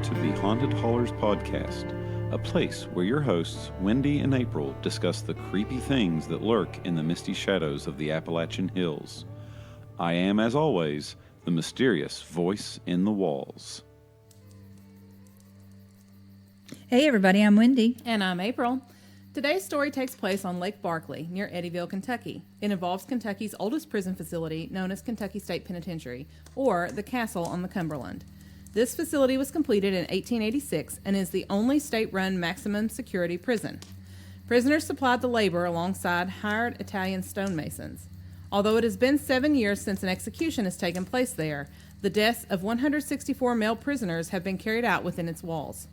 to the Haunted Hollers podcast, a place where your hosts, Wendy and April, discuss the creepy things that lurk in the misty shadows of the Appalachian Hills. I am, as always, the mysterious voice in the walls. Hey everybody, I'm Wendy. And I'm April. Today's story takes place on Lake Barkley, near Eddyville, Kentucky. It involves Kentucky's oldest prison facility, known as Kentucky State Penitentiary, or the Castle on the Cumberland. This facility was completed in 1886 and is the only state-run maximum security prison. Prisoners supplied the labor alongside hired Italian stonemasons. Although it has been 7 years since an execution has taken place there, the deaths of 164 male prisoners have been carried out within its walls.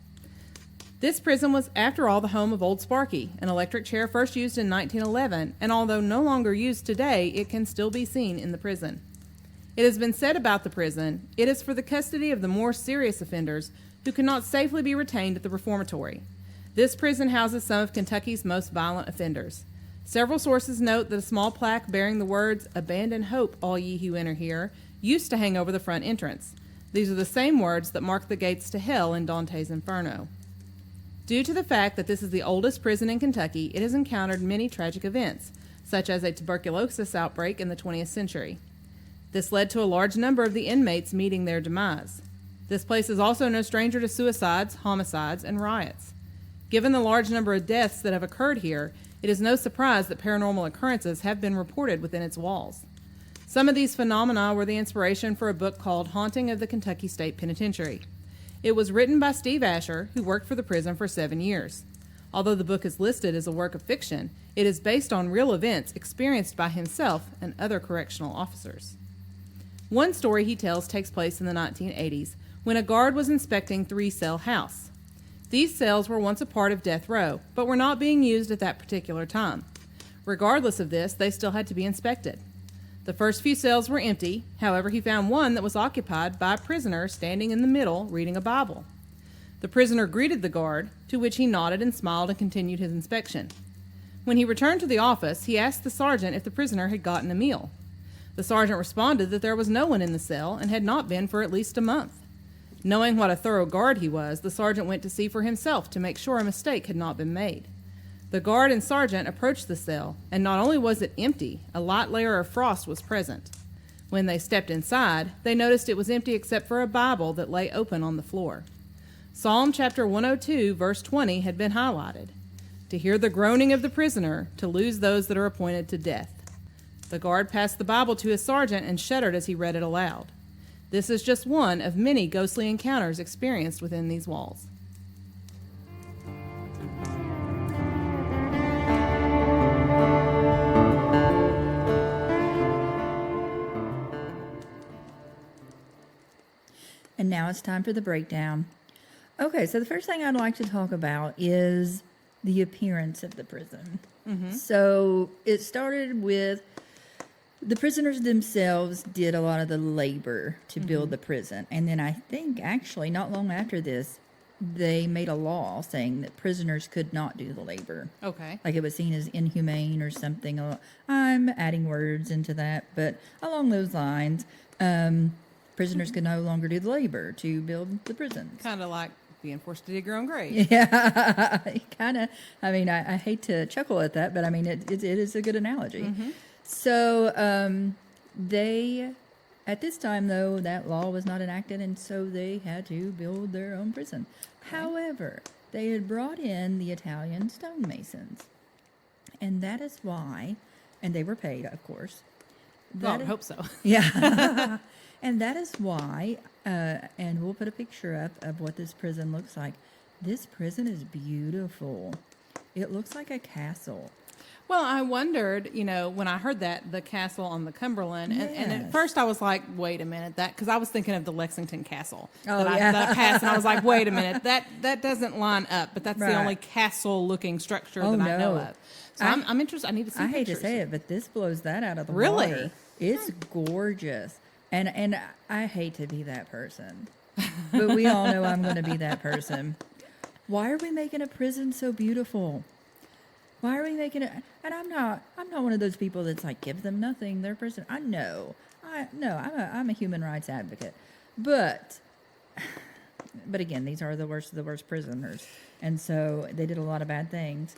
This prison was, after all, the home of Old Sparky, an electric chair first used in 1911, and although no longer used today, it can still be seen in the prison. It has been said about the prison, it is for the custody of the more serious offenders who cannot safely be retained at the reformatory. This prison houses some of Kentucky's most violent offenders. Several sources note that a small plaque bearing the words, "Abandon hope, all ye who enter here," used to hang over the front entrance. These are the same words that mark the gates to hell in Dante's Inferno. Due to the fact that this is the oldest prison in Kentucky, it has encountered many tragic events, such as a tuberculosis outbreak in the 20th century. This led to a large number of the inmates meeting their demise. This place is also no stranger to suicides, homicides, and riots. Given the large number of deaths that have occurred here, it is no surprise that paranormal occurrences have been reported within its walls. Some of these phenomena were the inspiration for a book called Haunting of the Kentucky State Penitentiary. It was written by Steve Asher, who worked for the prison for 7 years. Although the book is listed as a work of fiction, it is based on real events experienced by himself and other correctional officers. One story he tells takes place in the 1980s, when a guard was inspecting 3-cell house. These cells were once a part of death row, but were not being used at that particular time. Regardless of this, they still had to be inspected. The first few cells were empty, however he found one that was occupied by a prisoner standing in the middle reading a Bible. The prisoner greeted the guard, to which he nodded and smiled and continued his inspection. When he returned to the office, he asked the sergeant if the prisoner had gotten a meal. The sergeant responded that there was no one in the cell and had not been for at least a month. Knowing what a thorough guard he was, the sergeant went to see for himself to make sure a mistake had not been made. The guard and sergeant approached the cell, and not only was it empty, a light layer of frost was present. When they stepped inside, they noticed it was empty except for a Bible that lay open on the floor. Psalm chapter 102, verse 20 had been highlighted. To hear the groaning of the prisoner, to lose those that are appointed to death. The guard passed the Bible to his sergeant and shuddered as he read it aloud. This is just one of many ghostly encounters experienced within these walls. And now it's time for the breakdown. Okay, so the first thing I'd like to talk about is the appearance of the prison. Mm-hmm. So it started with the prisoners themselves did a lot of the labor to build the prison. And then I think actually not long after this, they made a law saying that prisoners could not do the labor. Okay. Like it was seen as inhumane or something. I'm adding words into that, but along those lines, prisoners could no longer do the labor to build the prisons. Kind of like being forced to dig your own grave. Yeah, kind of. I mean, I hate to chuckle at that, but I mean, it is a good analogy. Mm-hmm. So they, at this time, though, that law was not enacted, and so they had to build their own prison. Okay. However, they had brought in the Italian stonemasons, and that is why, and they were paid, of course. I hope so. Yeah. And that is why, and we'll put a picture up of what this prison looks like. This prison is beautiful. It looks like a castle. Well, I wondered, when I heard that, the castle on the Cumberland, yes. and at first I was like, wait a minute, because I was thinking of the Lexington Castle. Oh, yeah. That passed, and I was like, wait a minute, that doesn't line up, but that's right. the only castle-looking structure that I know of. So I'm interested. I need to see pictures. I hate to say it, but this blows that out of the water. Really? It's gorgeous. And I hate to be that person, but we all know I'm going to be that person. Why are we making a prison so beautiful? Why are we making it? And I'm not one of those people that's like, give them nothing, they're prison. I'm a human rights advocate, but but again, these are the worst of the worst prisoners, and so they did a lot of bad things.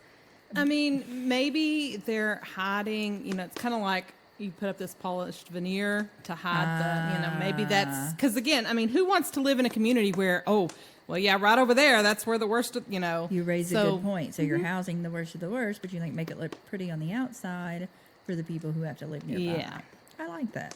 I mean, maybe they're hiding, it's kind of like you put up this polished veneer to hide maybe that's, because again, I mean, who wants to live in a community where, well, yeah, right over there, that's where the worst, You raise a good point. So you're housing the worst of the worst, but you make it look pretty on the outside for the people who have to live nearby. Yeah. I like that.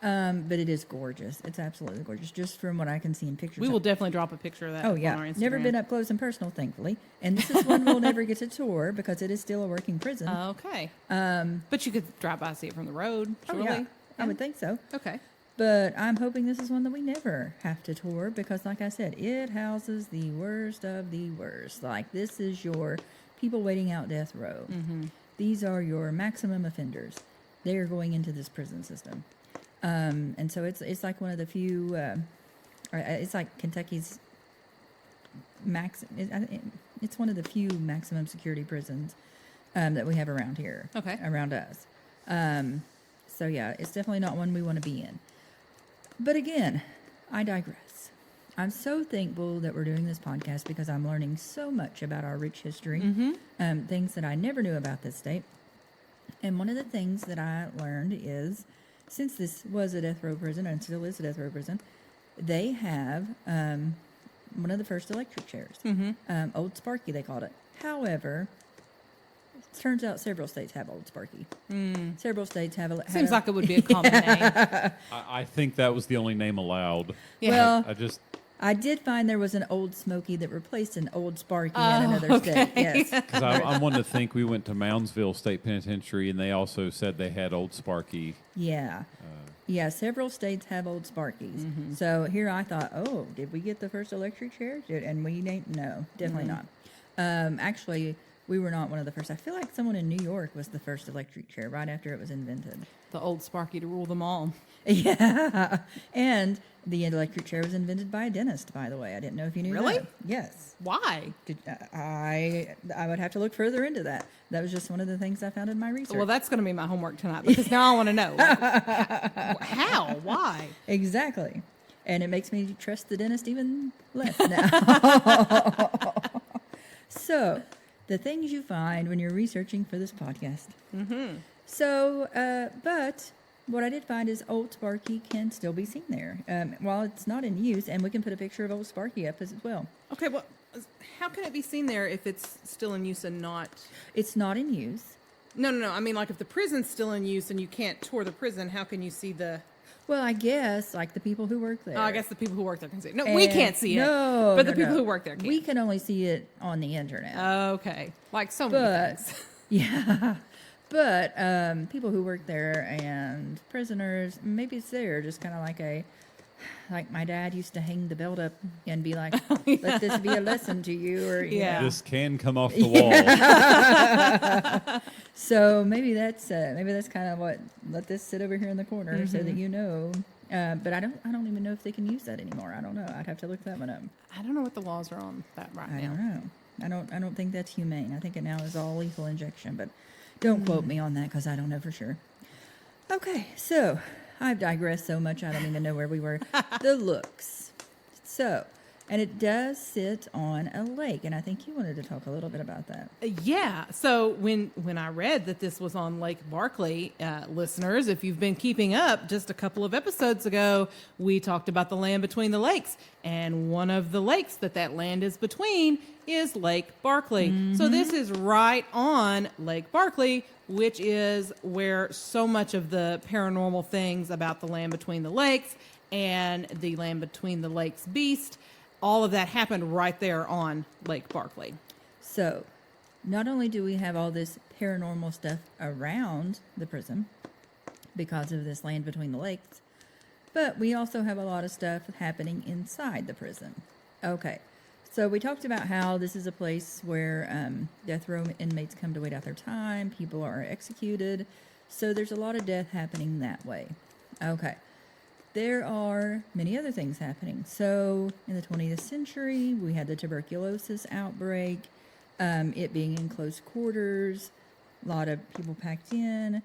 But it is gorgeous. It's absolutely gorgeous, just from what I can see in pictures. We will definitely drop a picture of that Oh, on our yeah. Instagram. Never been up close and personal, thankfully. And this is one we'll never get to tour because it is still a working prison. Okay. But you could drive by and see it from the road, surely? Oh, yeah. I would think so. Okay. But I'm hoping this is one that we never have to tour because, like I said, it houses the worst of the worst. Like, this is your people waiting out death row. Mm-hmm. These are your maximum offenders. They are going into this prison system. And so it's like one of the few, it's like Kentucky's it's one of the few maximum security prisons that we have around here. Okay. Around us. So, yeah, it's definitely not one we want to be in. But again, I digress. I'm so thankful that we're doing this podcast because I'm learning so much about our rich history, things that I never knew about this state. And one of the things that I learned is, since this was a death row prison and still is a death row prison, they have one of the first electric chairs. Old Sparky, they called it. However, it turns out several states have Old Sparky. Several states have. Seems like it would be a common name. I think that was the only name allowed. Yeah. Well, I I did find there was an Old Smoky that replaced an Old Sparky in another state. Yes. Because I wanted to think we went to Moundsville State Penitentiary, and they also said they had Old Sparky. Yeah. Yeah, several states have Old Sparkies. So here I thought, did we get the first electric chair? And we ain't, no, definitely not. Actually, we were not one of the first. I feel like someone in New York was the first electric chair right after it was invented. The Old Sparky to rule them all. Yeah. And the electric chair was invented by a dentist, by the way. I didn't know if you knew Really? that. Yes. Why? I would have to look further into that. That was just one of the things I found in my research. Well, that's going to be my homework tonight because now I want to know. How? Why? Exactly. And it makes me trust the dentist even less now. So, the things you find when you're researching for this podcast. So, but what I did find is Old Sparky can still be seen there while it's not in use, and we can put a picture of Old Sparky up as well. Okay, well, how can it be seen there if it's still in use and not? It's not in use. No. I mean, like if the prison's still in use and you can't tour the prison, how can you see the? Well, I guess like the people who work there. Oh, I guess the people who work there can see it. No, we can't see it. No, but the people who work there can. We can only see it on the internet. Okay, like so many things. Yeah. But people who work there and prisoners, maybe it's there, just kind of like my dad used to hang the belt up and be like, let this be a lesson to you. Or, you know. This can come off the wall. So maybe that's kind of what, let this sit over here in the corner so that you know. But I don't even know if they can use that anymore. I don't know. I'd have to look that one up. I don't know what the laws are on that right I now. don't know. I don't think that's humane. I think it now is all lethal injection, but don't quote me on that because I don't know for sure. Okay, so I've digressed so much I don't even know where we were. The looks. So, and it does sit on a lake, and I think you wanted to talk a little bit about that. Yeah. So when I read that this was on Lake Barkley, listeners, if you've been keeping up, just a couple of episodes ago, we talked about the land between the lakes. And one of the lakes that land is between is Lake Barkley. So this is right on Lake Barkley, which is where so much of the paranormal things about the land between the lakes and the land between the lakes beast, all of that happened right there on Lake Barkley. So, not only do we have all this paranormal stuff around the prison because of this land between the lakes, but we also have a lot of stuff happening inside the prison. Okay, so we talked about how this is a place where death row inmates come to wait out their time, people are executed, so there's a lot of death happening that way. Okay. There are many other things happening. So in the 20th century, we had the tuberculosis outbreak, it being in close quarters, a lot of people packed in.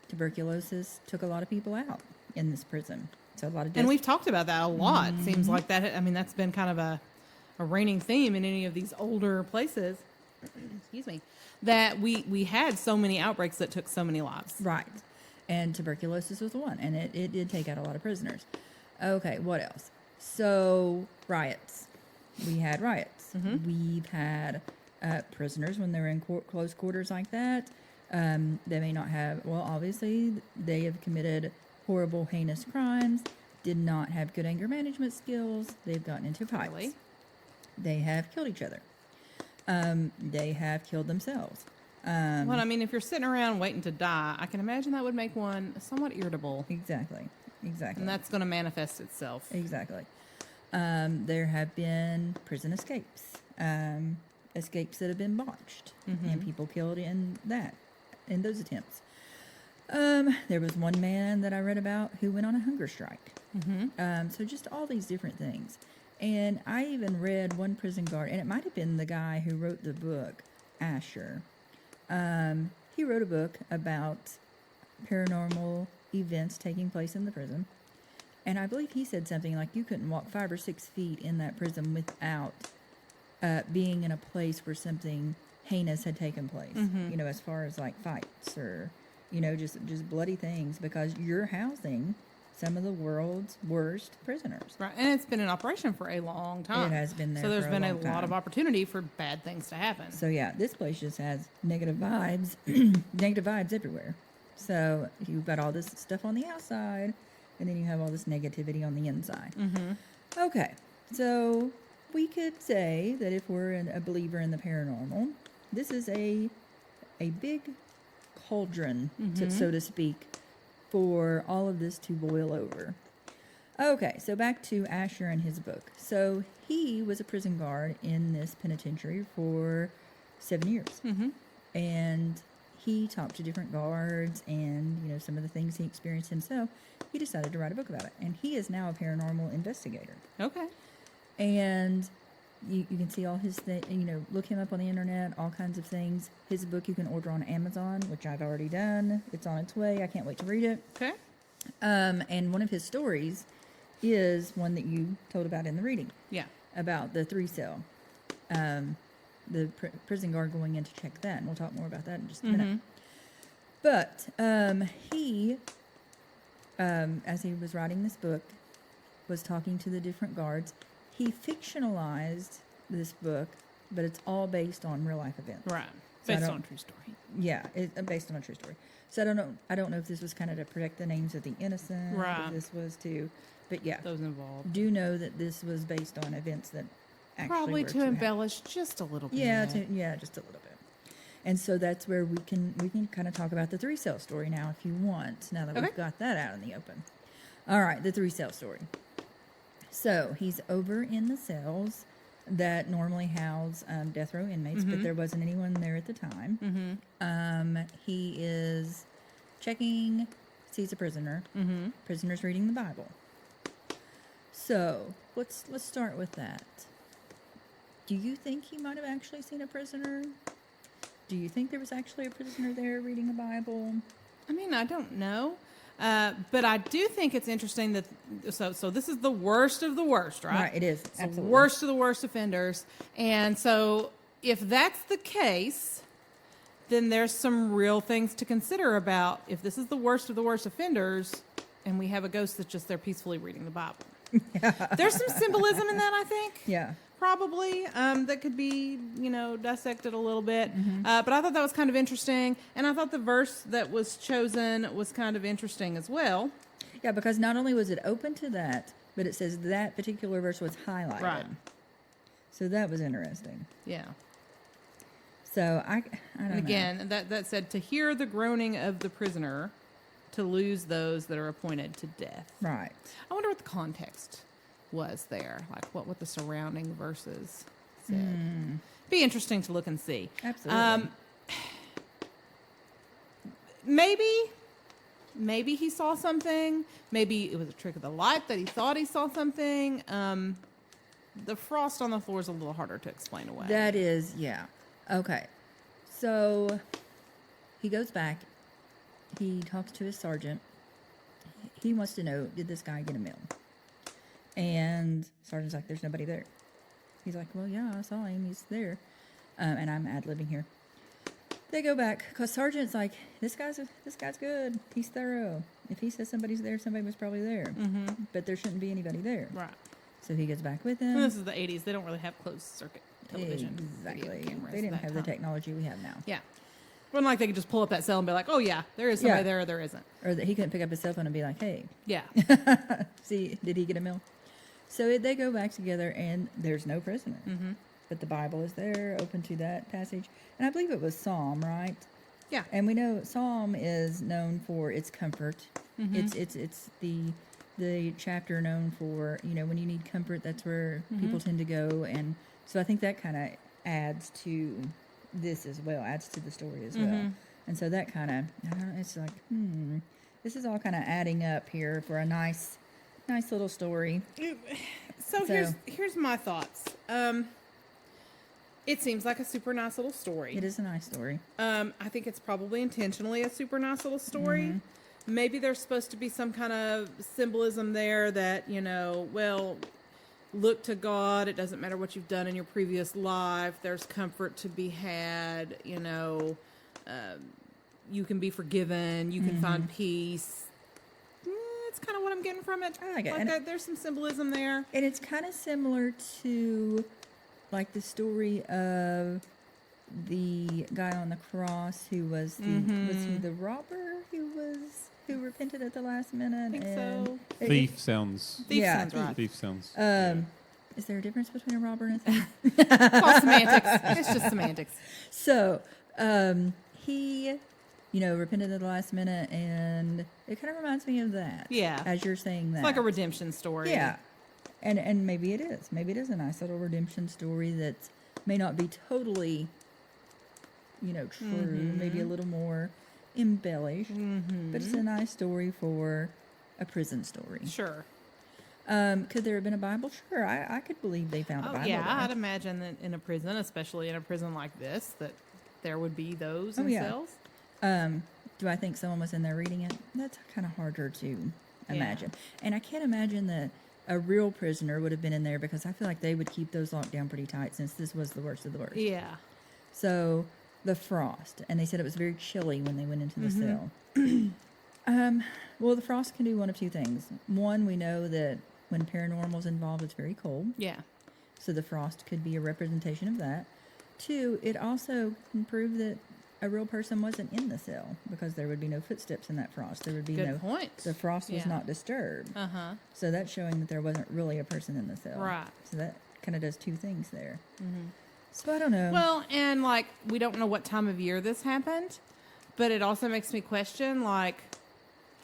Tuberculosis took a lot of people out in this prison. So a lot of And we've talked about that a lot. Seems like that. I mean, that's been kind of a reigning theme in any of these older places. Excuse me. That we had so many outbreaks that took so many lives. Right. And tuberculosis was one, and it did take out a lot of prisoners. Okay, what else? So, riots. We had riots. We've had prisoners when they're in close quarters like that. They may not have, well, obviously, they have committed horrible, heinous crimes, did not have good anger management skills. They've gotten into fights. Really? They have killed each other. They have killed themselves. Well, I mean, if you're sitting around waiting to die, I can imagine that would make one somewhat irritable. Exactly. And that's going to manifest itself. Exactly. There have been prison escapes, escapes that have been botched, and people killed in those attempts. There was one man that I read about who went on a hunger strike. So just all these different things. And I even read one prison guard, and it might have been the guy who wrote the book, Asher. He wrote a book about paranormal events taking place in the prison. And I believe he said something like you couldn't walk 5 or 6 feet in that prison without being in a place where something heinous had taken place. You know, as far as like fights or, you know, just bloody things, because you're housing some of the world's worst prisoners. Right, and it's been in operation for a long time. It has been there. So there's for been a a long lot of time. opportunity for bad things to happen. So yeah, this place just has negative vibes, negative vibes everywhere. So you've got all this stuff on the outside, and then you have all this negativity on the inside. Okay, so we could say that if we're a believer in the paranormal, this is a big cauldron, so to speak, for all of this to boil over. Okay, so back to Asher and his book. So he was a prison guard in this penitentiary for 7 years. And he talked to different guards and, you know, some of the things he experienced himself. He decided to write a book about it. And he is now a paranormal investigator. Okay. And you can see all his things, you know, look him up on the internet, all kinds of things. His book you can order on Amazon, which I've already done. It's on its way. I can't wait to read it. Okay. And one of his stories is one that you told about in the reading. Yeah. About the 3 cell. The prison guard going in to check that. And we'll talk more about that in just a minute. But he, as he was writing this book, was talking to the different guards. He fictionalized this book, but it's all based on real life events. Right. So Based on a true story. Yeah, it's based on a true story. So I don't know if this was kind of to protect the names of the innocent. Right. If this was to, but yeah, Those involved. do know that this was based on events that actually Probably were to happen. embellish just a little bit. Yeah, just a little bit. And so that's where we can kind of talk about the 3 cell story now, if you want. Now that Okay. we've got that out in the open. All right, the 3 cell story. So he's over in the cells that normally house death row inmates, but there wasn't anyone there at the time. He is checking, sees a prisoner. Prisoner's reading the Bible. So let's start with that. Do you think he might have actually seen a prisoner? Do you think there was actually a prisoner there reading a Bible? I mean, I don't know. But I do think it's interesting that, so this is the worst of the worst, right? Right, it is. It's the Absolutely. worst of the worst offenders. And so if that's the case, then there's some real things to consider about if this is the worst of the worst offenders and we have a ghost that's just there peacefully reading the Bible. There's some symbolism in that, I think. Yeah. Probably that could be, you know, dissected a little bit. But I thought that was kind of interesting. And I thought the verse that was chosen was kind of interesting as well. Yeah, because not only was it open to that, but it says that particular verse was highlighted. Right. So that was interesting. Yeah. So I don't And again, that said, to hear the groaning of the prisoner, to lose those that are appointed to death. know. Right. I wonder what the context was there, like what the surrounding verses said. Be interesting to look and see. Absolutely. Maybe he saw something. Maybe it was a trick of the light that he thought he saw something. The frost on the floor is a little harder to explain away. That is, yeah. Okay. So he goes back. He talks to his sergeant. he wants to know, did this guy get a meal? And Sergeant's like, there's nobody there. He's like, well, yeah, I saw him. He's there. And I'm ad-libbing here. They go back because Sergeant's like, this guy's good. He's thorough. If he says somebody's there, somebody was probably there. Mm-hmm. But there shouldn't be anybody there. Right. So he goes back with him. And this is the 80s. They don't really have closed circuit television. Exactly. Cameras They didn't that have the technology we have now. Yeah. It wasn't like they could just pull up that cell and be like, oh, yeah, there is somebody there or there isn't. Or that he couldn't pick up his cell phone and be like, hey. Yeah. See, did he get a meal? So they go back together, and there's no prisoner. Mm-hmm. But the Bible is there, open to that passage. And I believe it was Psalm, right? Yeah. And we know Psalm is known for its comfort. Mm-hmm. It's the chapter known for, when you need comfort, that's where people tend to go. And so I think that kind of adds to this as well, adds to the story as well. And so that kind of, it's like, this is all kind of adding up here for a nice little story. So here's my thoughts. It seems like a super nice little story. It is a nice story. I think it's probably intentionally a super nice little story. Maybe there's supposed to be some kind of symbolism there that, look to God. It doesn't matter what you've done in your previous life. There's comfort to be had. You can be forgiven. You can find peace. That's kind of what I'm getting from it. I like it. Like there's some symbolism there. And it's kind of similar to, like, the story of the guy on the cross who was was he the robber who repented at the last minute? I think so. Thief sounds Right. Thief sounds. Is there a difference between a robber and a thief? All semantics. It's just semantics. So, he, repented at the last minute, and it kind of reminds me of that. Yeah. As you're saying that. It's like a redemption story. Yeah. And maybe it is. Maybe it is a nice little redemption story that may not be totally, true. Maybe a little more embellished. But it's a nice story for a prison story. Sure. Could there have been a Bible? Sure. I could believe they found a Bible. Yeah, there. I'd imagine that in a prison, especially in a prison like this, that there would be those in cells. Do I think someone was in there reading it? That's kind of harder to imagine. And I can't imagine that a real prisoner would have been in there, because I feel like they would keep those locked down pretty tight, since this was the worst of the worst. Yeah. So the frost, and they said it was very chilly when they went into the cell. Well, the frost can do one of two things. One, we know that when paranormal's involved, it's very cold. Yeah. So the frost could be a representation of that. Two, it also can prove that a real person wasn't in the cell, because there would be no footsteps in that frost. There would be Good point. The frost was not disturbed. So that's showing that there wasn't really a person in the cell. Right. So that kind of does two things there. So I don't know. Well, and we don't know what time of year this happened, but it also makes me question,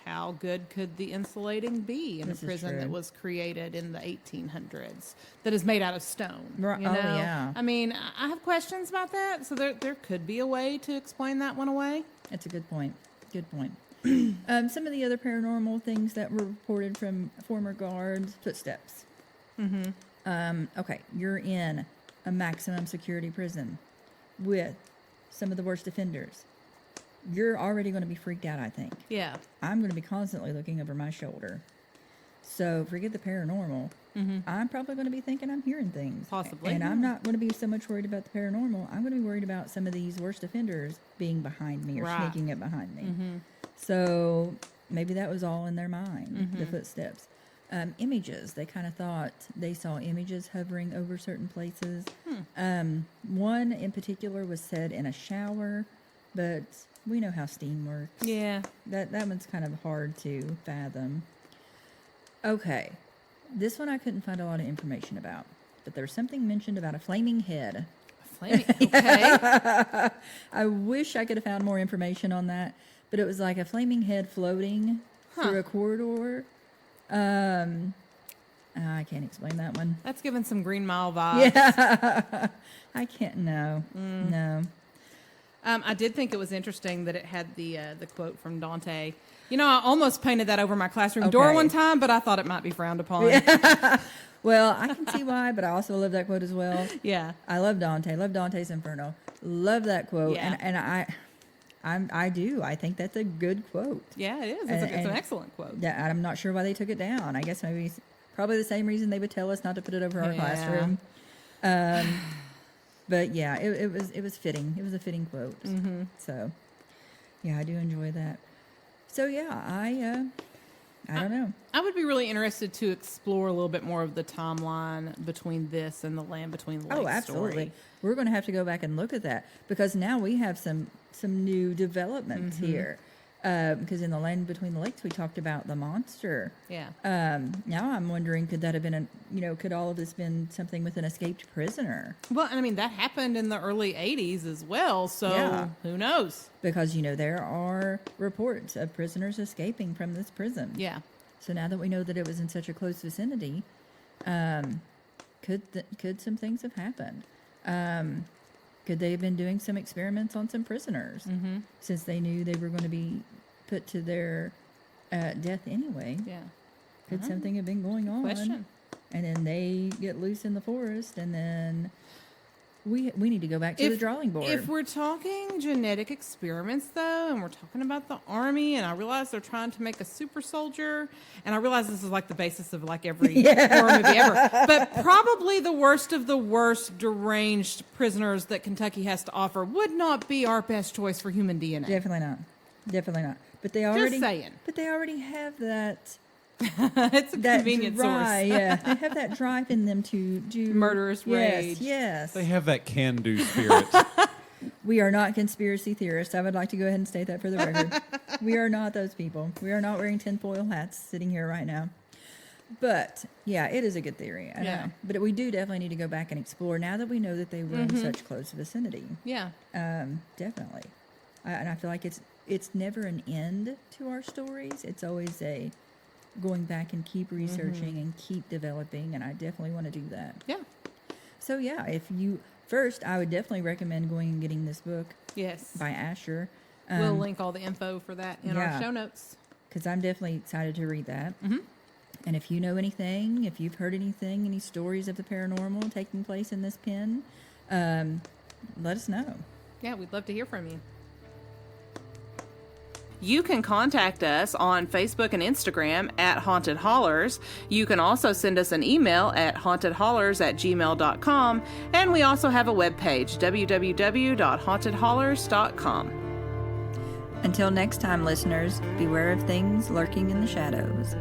how good could the insulating be in a prison that was created in the 1800s that is made out of stone? Right. Oh, yeah. I mean, I have questions about that, so there could be a way to explain that one away. That's a good point. Good point. Some of the other paranormal things that were reported from former guards, footsteps. Okay, you're in a maximum security prison with some of the worst offenders. You're already going to be freaked out, I think. Yeah. I'm going to be constantly looking over my shoulder. So forget the paranormal. I'm probably going to be thinking I'm hearing things. Possibly. And I'm not going to be so much worried about the paranormal. I'm going to be worried about some of these worst offenders being behind me or sneaking up behind me. So maybe that was all in their mind, the footsteps. Images. They kind of thought they saw images hovering over certain places. One in particular was said in a shower, but we know how steam works. Yeah. That one's kind of hard to fathom. Okay. This one I couldn't find a lot of information about, but there was something mentioned about a flaming head. Okay. I wish I could have found more information on that, but it was like a flaming head floating through a corridor. I can't explain that one. That's giving some Green Mile vibes. Yeah. I can't. No. No. I did think it was interesting that it had the quote from Dante. I almost painted that over my classroom door one time, but I thought it might be frowned upon. Yeah. Well, I can see why, but I also love that quote as well. Yeah. I love Dante. Love Dante's Inferno. Love that quote. Yeah. And I do. I think that's a good quote. Yeah, it is. It's an excellent quote. Yeah, I'm not sure why they took it down. I guess maybe probably the same reason they would tell us not to put it over our classroom. But yeah, it was fitting. It was a fitting quote. Mm-hmm. So yeah, I do enjoy that. So yeah, I don't know. I would be really interested to explore a little bit more of the timeline between this and the Land Between the Lakes Oh, absolutely. story. We're going to have to go back and look at that because now we have some new developments here. Because in the Land Between the Lakes, we talked about the monster. Yeah. Now I'm wondering, could that have been could all of this been something with an escaped prisoner? Well, I mean, that happened in the early 80s as well, so who knows? Because, there are reports of prisoners escaping from this prison. Yeah. So now that we know that it was in such a close vicinity, could some things have happened? Could they have been doing some experiments on some prisoners since they knew they were going to be put to their death anyway? Yeah. Could something have been going on? Question. And then they get loose in the forest, and then we need to go back to the drawing board. If we're talking genetic experiments, though, and we're talking about the Army, and I realize they're trying to make a super soldier, and I realize this is like the basis of like every horror movie ever, but probably the worst of the worst deranged prisoners that Kentucky has to offer would not be our best choice for human DNA. Definitely not. But they already, Just saying. But they already have that. It's a convenient drive, source. Yeah, they have that drive in them to do Murderous rage. Yes. They have that can-do spirit. We are not conspiracy theorists. I would like to go ahead and state that for the record. We are not those people. We are not wearing tinfoil hats sitting here right now. But yeah, it is a good theory. I know. But we do definitely need to go back and explore now that we know that they were in such close vicinity. Yeah. Definitely. And I feel like it's never an end to our stories. It's always a going back and keep researching and keep developing, and I definitely want to do that. Yeah. So yeah, I would definitely recommend going and getting this book. Yes. By Asher. We'll link all the info for that in our show notes. Because I'm definitely excited to read that. Mm-hmm. And if you know anything, if you've heard anything, any stories of the paranormal taking place in this pen, let us know. Yeah, we'd love to hear from you. You can contact us on Facebook and Instagram at Haunted Hollers. You can also send us an email at hauntedhollers@gmail.com. And we also have a webpage, www.hauntedhollers.com. Until next time, listeners, beware of things lurking in the shadows.